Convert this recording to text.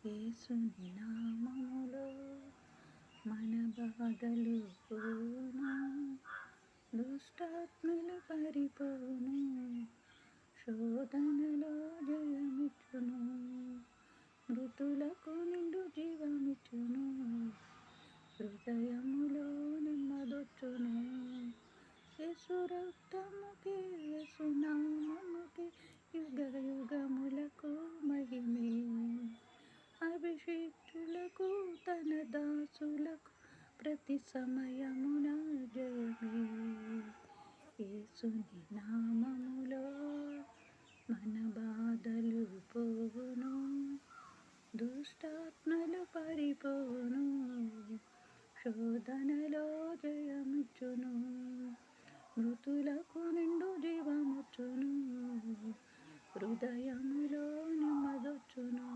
యేసుని నామములో మన బాధలు పోను, దుష్టాత్మలు పరిపోను, శోధనలో జయమిచ్చును, మృతులకు నిండు జీవమిచ్చును, హృదయములో నెమ్మదొచ్చును. యేసు రక్తముకి, యేసు నామముకి యుగ యుగములకు మహిమే. అభిషిక్తులకు తన దాసులకు ప్రతి సమయమున జయమే. యేసుని నామములో మన బాధలు పోవును, దుష్టాత్మలు పరిపోను, శోధనలో జయమిచ్చును, మృతులకు నిండు జీవముచ్చును, హృదయములో నెమ్మదొచ్చును.